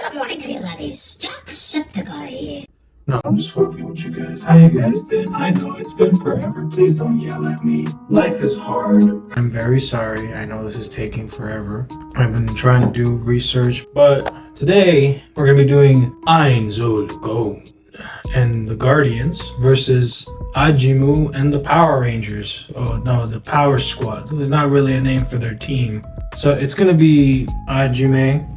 Good morning to you, laddies. Jacksepticeye. No, I'm just fucking with you guys. How you guys been? I know it's been forever. Please don't yell at me. Life is hard. I'm very sorry. I know this is taking forever. I've been trying to do research, but today we're gonna be doing Ainz and the Guardians versus Ajimu and the Power Rangers. Oh no, the Power Squad. There's not really a name for their team. So it's gonna be Ajimu,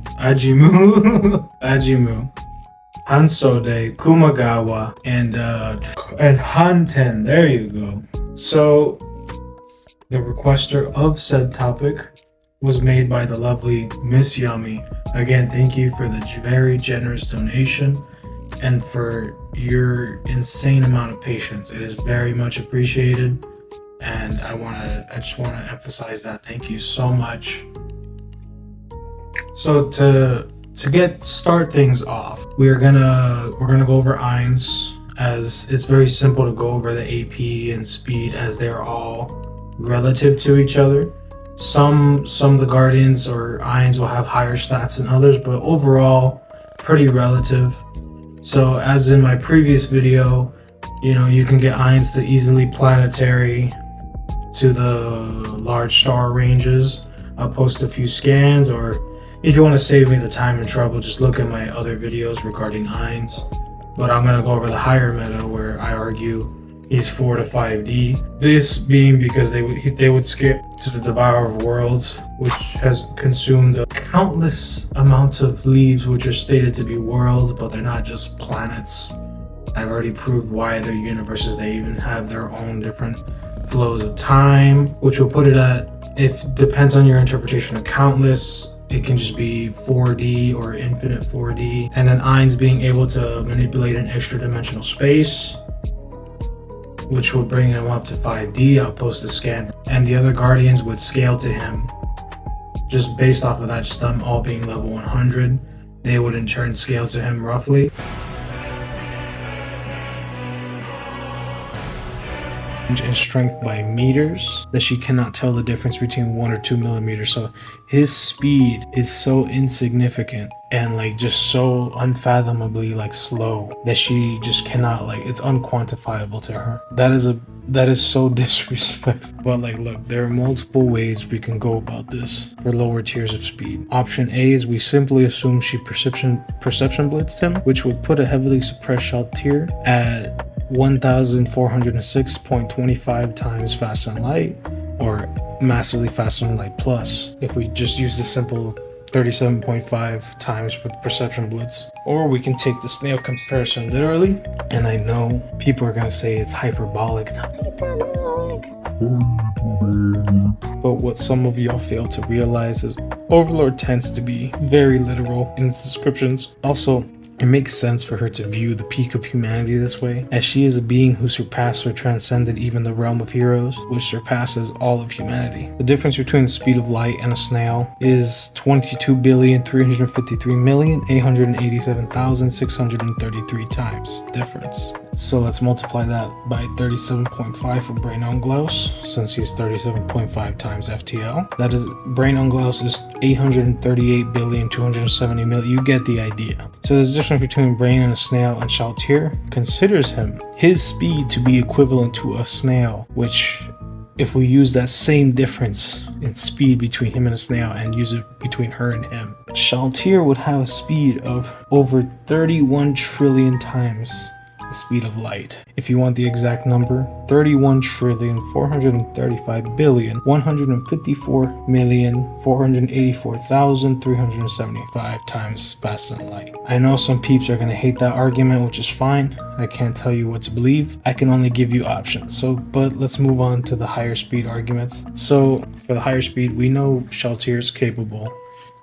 Hansode, Kumagawa, and Hanten. There you go. So the requester of said topic was made by the lovely Miss Yummy. Again, thank you for the very generous donation and for your insane amount of patience. It is very much appreciated, and I just want to emphasize that. Thank you so much. So to start things off, we're gonna go over Ainz, as it's very simple to go over the AP and speed, as they're all relative to each other. Some of the Guardians or Ainz will have higher stats than others, but overall pretty relative. So as in my previous video, you can get Ainz to easily planetary to the large star ranges. I'll post a few scans, or if you want to save me the time and trouble, just look at my other videos regarding Ainz. But I'm going to go over the higher meta, where I argue he's 4 to 5D. This being because they would skip to the Devourer of Worlds, which has consumed countless amounts of leaves, which are stated to be worlds, but they're not just planets. I've already proved why they're universes. They even have their own different flows of time, which will put it at, depends on your interpretation of countless. It can just be 4D or infinite 4D. And then Ainz being able to manipulate an extra dimensional space, which would bring him up to 5D. I'll post the scan. And the other Guardians would scale to him. Just based off of that, just them all being level 100, they would in turn scale to him roughly. In strength by meters, that she cannot tell the difference between 1 or 2 millimeters. So his speed is so insignificant and just so unfathomably slow that she just cannot, it's unquantifiable to her. That is so disrespectful. But look, there are multiple ways we can go about this for lower tiers of speed. Option A is we simply assume she perception blitzed him, which would put a heavily suppressed Shaltir at 1406.25 times faster than light, or massively faster than light plus, if we just use the simple 37.5 times for the perception blitz. Or we can take the snail comparison literally, and I know people are gonna say it's hyperbolic. But what some of y'all fail to realize is Overlord tends to be very literal in its descriptions. Also, it makes sense for her to view the peak of humanity this way, as she is a being who surpassed or transcended even the realm of heroes, which surpasses all of humanity. The difference between the speed of light and a snail is 22,353,887,633 times difference. So let's multiply that by 37.5 for Brain Unglaus, since he's 37.5 times FTL. That is, Brain Unglaus is 838,270,000,000. You get the idea. So there's a difference between Brain and a snail, and Shaltir considers his speed to be equivalent to a snail, which, if we use that same difference in speed between him and a snail and use it between her and him, Shaltir would have a speed of over 31 trillion times the speed of light. If you want the exact number, 31,435,154,484,375 times faster than light. I know some peeps are gonna hate that argument, which is fine. I can't tell you what to believe. I can only give you options. But let's move on to the higher speed arguments. So for the higher speed, we know Shaltir is capable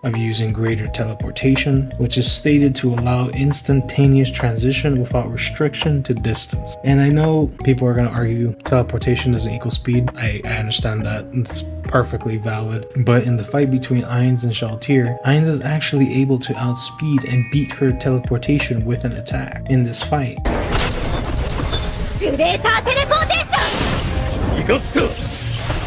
of using greater teleportation, which is stated to allow instantaneous transition without restriction to distance. And I know people are going to argue teleportation doesn't equal speed. I understand that. It's perfectly valid. But in the fight between Ainz and Shaltir, Ainz is actually able to outspeed and beat her teleportation with an attack in this fight.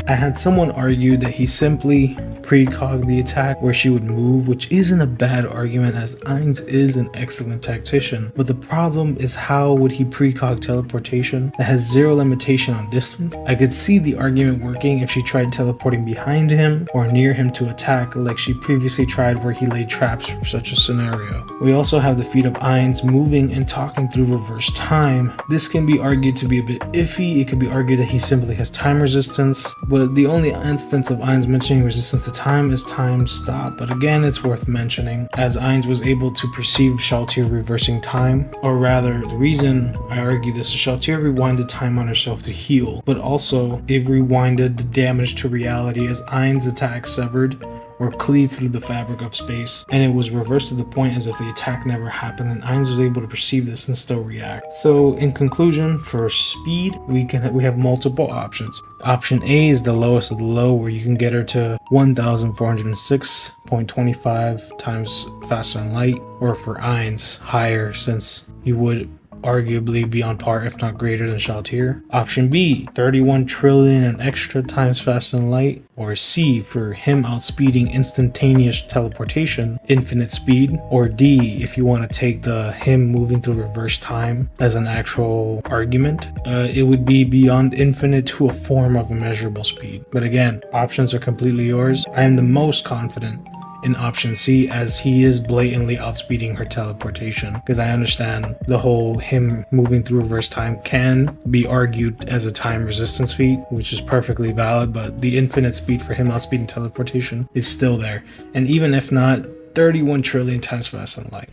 I had someone argue that he simply precog the attack where she would move, which isn't a bad argument as Ainz is an excellent tactician, but the problem is how would he precog teleportation that has zero limitation on distance? I could see the argument working if she tried teleporting behind him or near him to attack like she previously tried where he laid traps for such a scenario. We also have the feat of Ainz moving and talking through reverse time. This can be argued to be a bit iffy. It could be argued that he simply has time resistance, but the only instance of Ainz mentioning resistance to time is time stop. But again, it's worth mentioning as Ainz was able to perceive Shalltear reversing time, or rather the reason I argue this is Shalltear rewinded time on herself to heal, but also it rewinded the damage to reality as Ainz attack severed or cleaved through the fabric of space, and it was reversed to the point as if the attack never happened, and Ainz was able to perceive this and still react. So in conclusion, for speed, we have multiple options. Option A is the lowest of the low, where you can get her to 1406.25 times faster than light, or for Ainz, higher, since you would arguably be on par if not greater than Shalltear. Option B, 31 trillion and extra times faster than light, or C, for him outspeeding instantaneous teleportation, infinite speed, or D, if you want to take the him moving through reverse time as an actual argument, it would be beyond infinite to a form of immeasurable speed. But again, options are completely yours. I am the most confident in option C as he is blatantly outspeeding her teleportation, because I understand the whole him moving through reverse time can be argued as a time resistance feat, which is perfectly valid, but the infinite speed for him outspeeding teleportation is still there, and even if not, 31 trillion times faster than light.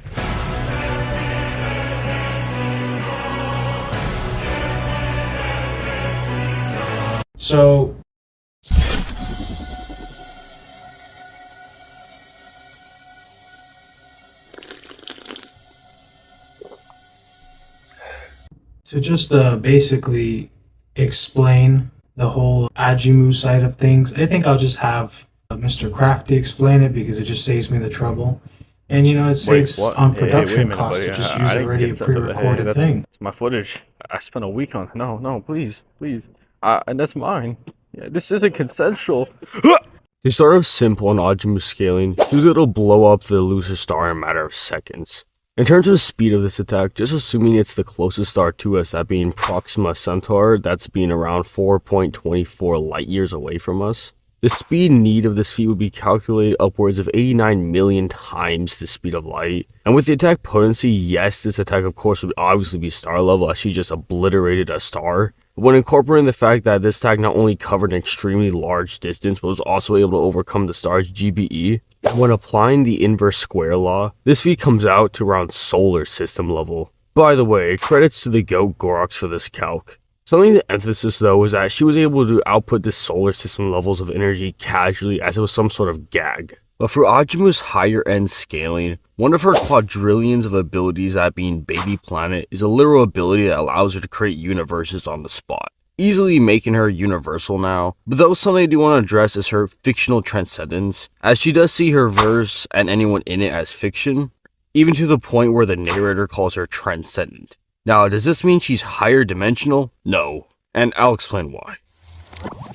So to just basically explain the whole ajimu side of things, I think I'll just have Mr. Crafty explain it because it just saves me the trouble. And you know, it saves on production costs to just use already a pre-recorded thing. It's my footage. I spent a week on. No, please. And that's mine. Yeah, this isn't consensual. To start off simple on ajimu scaling, he was able to blow up the elusive star in a matter of seconds. In terms of the speed of this attack, just assuming it's the closest star to us, that being Proxima Centaur, that's being around 4.24 light years away from us, the speed need of this feat would be calculated upwards of 89 million times the speed of light. And with the attack potency, yes, this attack of course would obviously be star level as she just obliterated a star. But when incorporating the fact that this attack not only covered an extremely large distance, but was also able to overcome the star's GBE, and when applying the inverse square law, this feat comes out to around solar system level. By the way, credits to the GOAT Gorox for this calc. Something to emphasis though is that she was able to output the solar system levels of energy casually as it was some sort of gag. But for Ajimu's higher end scaling, one of her quadrillions of abilities, that being Baby Planet, is a literal ability that allows her to create universes on the spot, easily making her universal now. But though something I do want to address is her fictional transcendence, as she does see her verse and anyone in it as fiction, even to the point where the narrator calls her transcendent. Now, does this mean she's higher dimensional? No, and I'll explain why.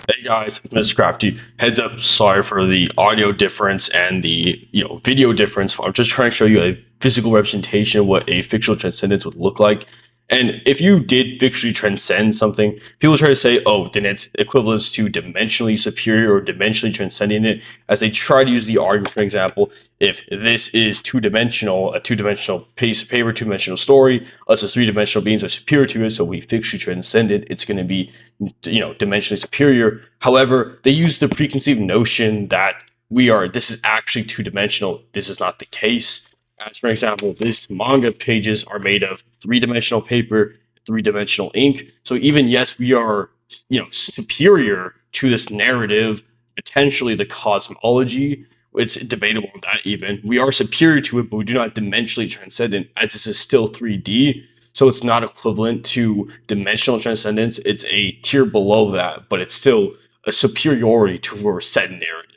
Hey guys, Mr. Crafty. Heads up, sorry for the audio difference and the video difference. I'm just trying to show you a physical representation of what a fictional transcendence would look like. And if you did fictionally transcend something, people try to say, oh, then it's equivalent to dimensionally superior or dimensionally transcending it, as they try to use the argument, for example, if this is two-dimensional, a two-dimensional piece of paper, two-dimensional story, us as three-dimensional beings are superior to it, so we fictionally transcend it, it's going to be, dimensionally superior. However, they use the preconceived notion that this is actually two-dimensional. This is not the case. As for example, this manga pages are made of three-dimensional paper, three-dimensional ink. So even yes, we are, superior to this narrative, potentially the cosmology. It's debatable on that even. We are superior to it, but we do not dimensionally transcend it, as this is still 3D. So it's not equivalent to dimensional transcendence. It's a tier below that, but it's still a superiority to our set narrative.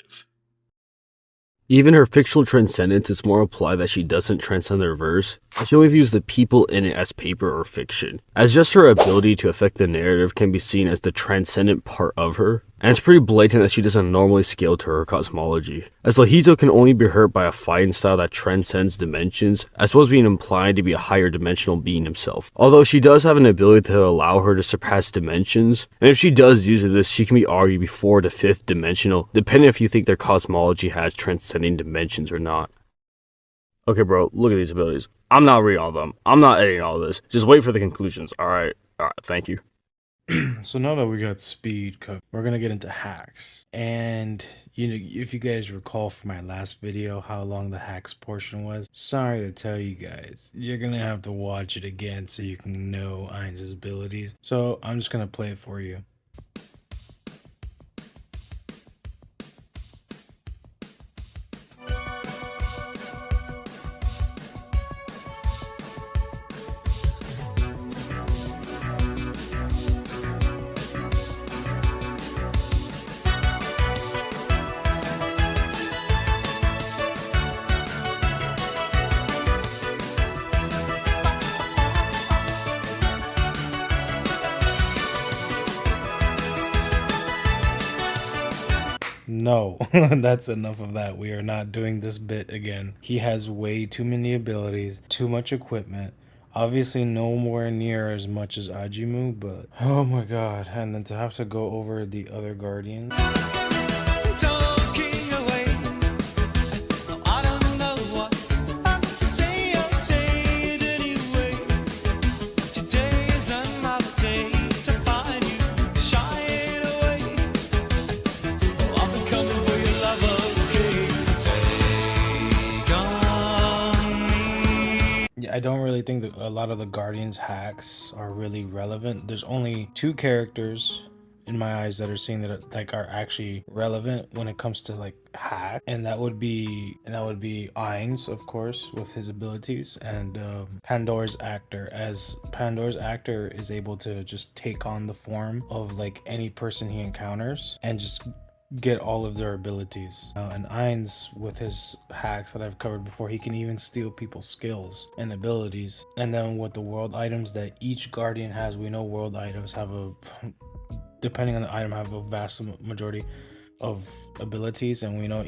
Even her fictional transcendence is more implied that she doesn't transcend the reverse, and she only views the people in it as paper or fiction, as just her ability to affect the narrative can be seen as the transcendent part of her, and it's pretty blatant that she doesn't normally scale to her cosmology, as Lahito can only be hurt by a fighting style that transcends dimensions, as well as being implied to be a higher dimensional being himself. Although she does have an ability to allow her to surpass dimensions, and if she does use this, she can be argued before the 5th dimensional, depending if you think their cosmology has transcending dimensions or not. Okay bro, look at these abilities. I'm not reading all of them. I'm not editing all of this. Just wait for the conclusions. Alright, thank you. So now that we got speed cooked, we're gonna get into hacks. And you know, if you guys recall from my last video how long the hacks portion was, sorry to tell you guys, you're gonna have to watch it again so you can know Ainz's abilities. So I'm just gonna play it for you. No, that's enough of that. We are not doing this bit again. He has way too many abilities, too much equipment. Obviously nowhere near as much as Ajimu, but oh my god. And then to have to go over the other guardians. I don't really think that a lot of the Guardians hacks are really relevant. There's only 2 characters in my eyes that are seen that are actually relevant when it comes to like hack, and that would be Ainz, of course, with his abilities, and Pandora's actor, as Pandora's actor is able to just take on the form of like any person he encounters and just get all of their abilities. And Ainz, with his hacks that I've covered before, he can even steal people's skills and abilities. And then with the world items that each guardian has, we know world items have a, depending on the item, have a vast majority of abilities, and we know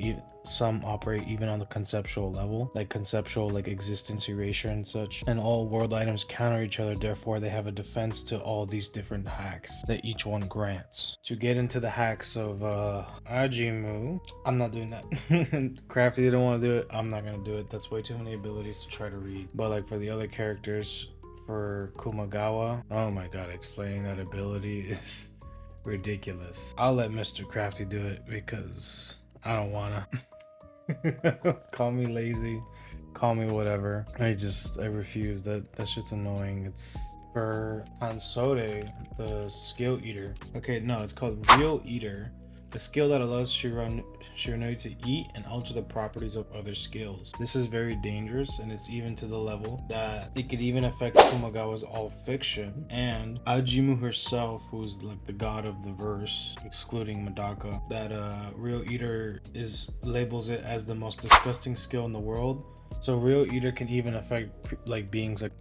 some operate even on the conceptual level, like conceptual, like existence erasure and such. And all world items counter each other, therefore they have a defense to all these different hacks that each one grants. To get into the hacks of ajimu, I'm not doing that. Crafty didn't want to do it, I'm not gonna do it. That's way too many abilities to try to read. But like for the other characters, for Kumagawa, oh my god, explaining that ability is ridiculous. I'll let Mr. Crafty do it because I don't wanna. Call me lazy, call me whatever. I refuse. That shit's annoying. It's for Hansode, the skill eater. Okay, no, it's called Real Eater. A skill that allows Shiranui to eat and alter the properties of other skills. This is very dangerous, and it's even to the level that it could even affect Kumagawa's all fiction. And Ajimu herself, who's like the god of the verse, excluding Medaka, that Real Eater labels it as the most disgusting skill in the world. So Real Eater can even affect like beings like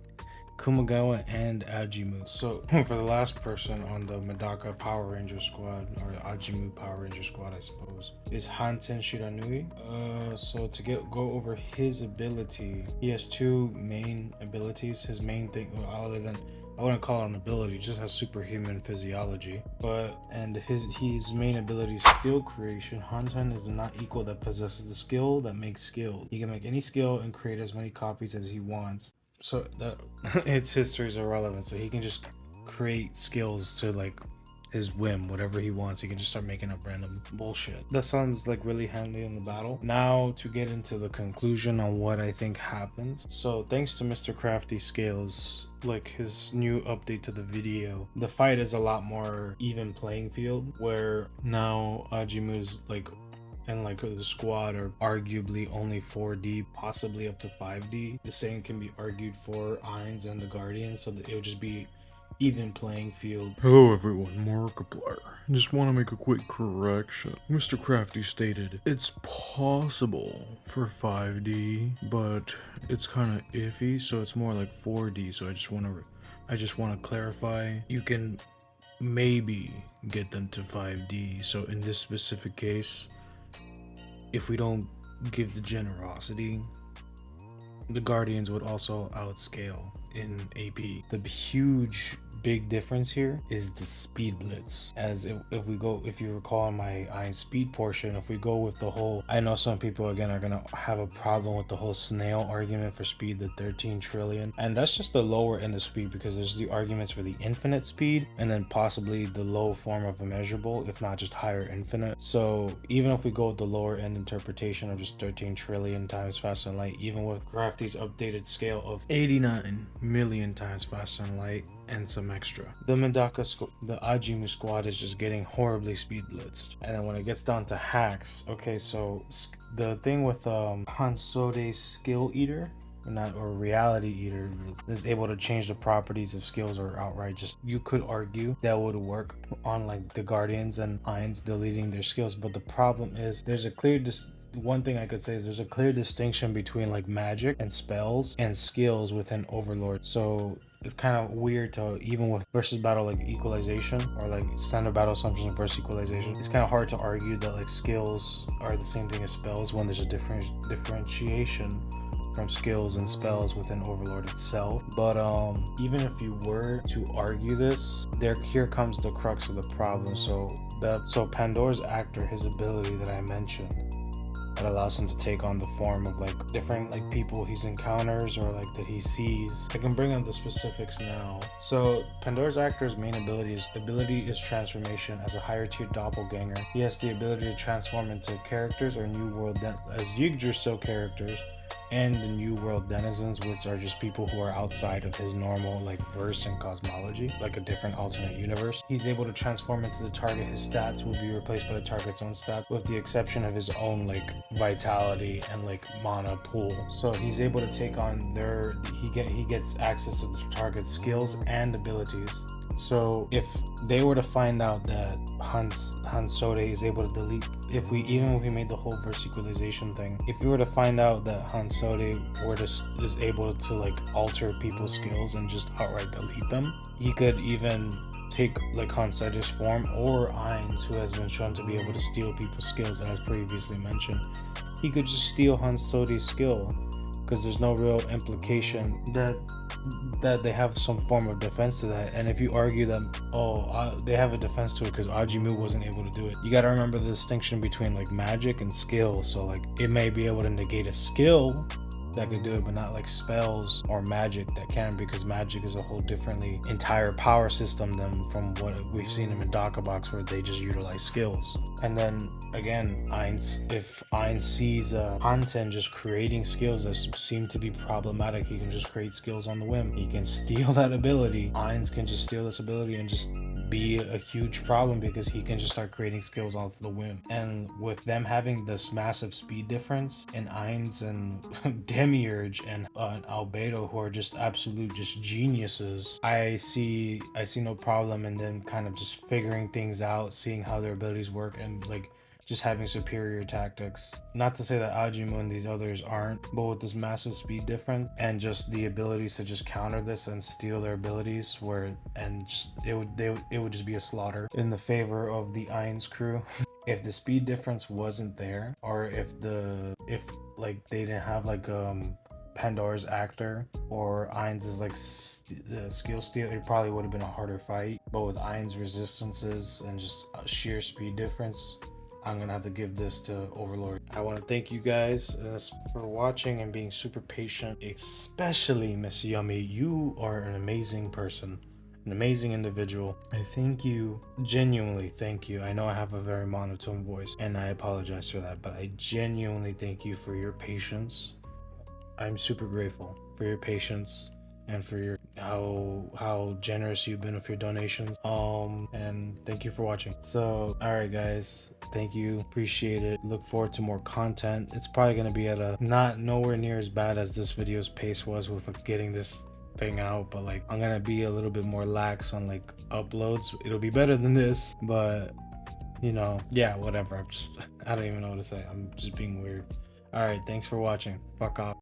Kumagawa and Ajimu. So for the last person on the Medaka Power Ranger squad, or Ajimu Power Ranger squad I suppose, is Hanten Shiranui. So to go over his ability, he has 2 main abilities. His main thing, other than, I wouldn't call it an ability, just has superhuman physiology. And his main ability is skill creation. Hanten is the not equal that possesses the skill that makes skills. He can make any skill and create as many copies as he wants. So that its history is irrelevant. So he can just create skills to like his whim, whatever he wants. He can just start making up random bullshit. That sounds like really handy in the battle. Now to get into the conclusion on what I think happens. So thanks to Mr. Crafty Scales, like his new update to the video, the fight is a lot more even playing field, where now Ajimu's like, and like the squad are arguably only 4D, possibly up to 5D. The same can be argued for Ainz and the Guardians, so that it would just be even playing field. Hello everyone, Markiplier. Just want to make a quick correction. Mr. Crafty stated, it's possible for 5D, but it's kind of iffy, so it's more like 4D, so I just want to clarify. You can maybe get them to 5D, so in this specific case, if we don't give the generosity, the Guardians would also outscale in AP. The huge big difference here is the speed blitz. As if you recall in my Ainz speed portion, if we go with the whole, I know some people again are gonna have a problem with the whole snail argument for speed, the 13 trillion, and that's just the lower end of speed, because there's the arguments for the infinite speed and then possibly the low form of immeasurable, if not just higher infinite. So even if we go with the lower end interpretation of just 13 trillion times faster than light, even with Crafty's updated scale of 89 million times faster than light and some extra, the Medaka the ajimu squad is just getting horribly speed blitzed. And then when it gets down to hacks, okay, so the thing with Hansode's skill eater, or reality eater, is able to change the properties of skills, or outright just, you could argue that would work on like the Guardians and Ainz deleting their skills. But the problem is there's a clear one thing I could say is there's a clear distinction between like magic and spells and skills within Overlord. So it's kind of weird to, even with versus battle like equalization, or like standard battle assumptions versus equalization, it's kind of hard to argue that like skills are the same thing as spells when there's a differentiation from skills and spells within Overlord itself. But even if you were to argue this, here comes the crux of the problem. So Pandora's actor, his ability that I mentioned, that allows him to take on the form of like different like people he encounters or like that he sees. I can bring up the specifics now. So Pandora's actor's main ability is transformation. As a higher tier doppelganger, he has the ability to transform into characters or new world as Yggdrasil characters and the new world denizens, which are just people who are outside of his normal like verse and cosmology, like a different alternate universe. He's able to transform into the target. His stats will be replaced by the target's own stats, with the exception of his own like vitality and like mana pool. So he's able to take on he gets access to the target's skills and abilities. So if they were to find out that Hansode is able to delete, even if we made the whole verse equalization thing, if we were to find out that Hansode is able to like alter people's skills and just outright delete them, he could even take like Hansode's form, or Ainz, who has been shown to be able to steal people's skills, and as previously mentioned, he could just steal Hansode's skill, because there's no real implication that they have some form of defense to that. And if you argue that they have a defense to it because ajimu wasn't able to do it, you got to remember the distinction between like magic and skill. So like it may be able to negate a skill that could do it, but not like spells or magic that can, because magic is a whole differently entire power system than from what we've seen in Medaka box, where they just utilize skills. And then again, if Ainz sees Hanten just creating skills that seem to be problematic, he can just create skills on the whim. He can steal that ability. Ainz can just steal this ability and just be a huge problem, because he can just start creating skills off the whim. And with them having this massive speed difference, and Ainz and Demiurge and Albedo, who are just absolute just geniuses, I see no problem in them kind of just figuring things out, seeing how their abilities work, and like just having superior tactics. Not to say that Ajimu and these others aren't, but with this massive speed difference and just the abilities to just counter this and steal their abilities, it would just be a slaughter in the favor of the Ainz crew. If the speed difference wasn't there, or if like they didn't have like Pandora's actor or Ainz like skill steal, it probably would have been a harder fight. But with Ainz resistances and just a sheer speed difference, I'm gonna have to give this to Overlord. I want to thank you guys for watching and being super patient, especially Miss Yummy. You are an amazing person, an amazing individual. I thank you, genuinely thank you. I know I have a very monotone voice and I apologize for that, but I genuinely thank you for your patience. I'm super grateful for your patience and for your how generous you've been with your donations. And thank you for watching. So alright guys, thank you, appreciate it. Look forward to more content. It's probably gonna be at a nowhere near as bad as this video's pace was with getting this thing out, but like I'm gonna be a little bit more lax on like uploads. It'll be better than this, but you know, yeah, whatever. I don't even know what to say. I'm just being weird. All right, thanks for watching. Fuck off.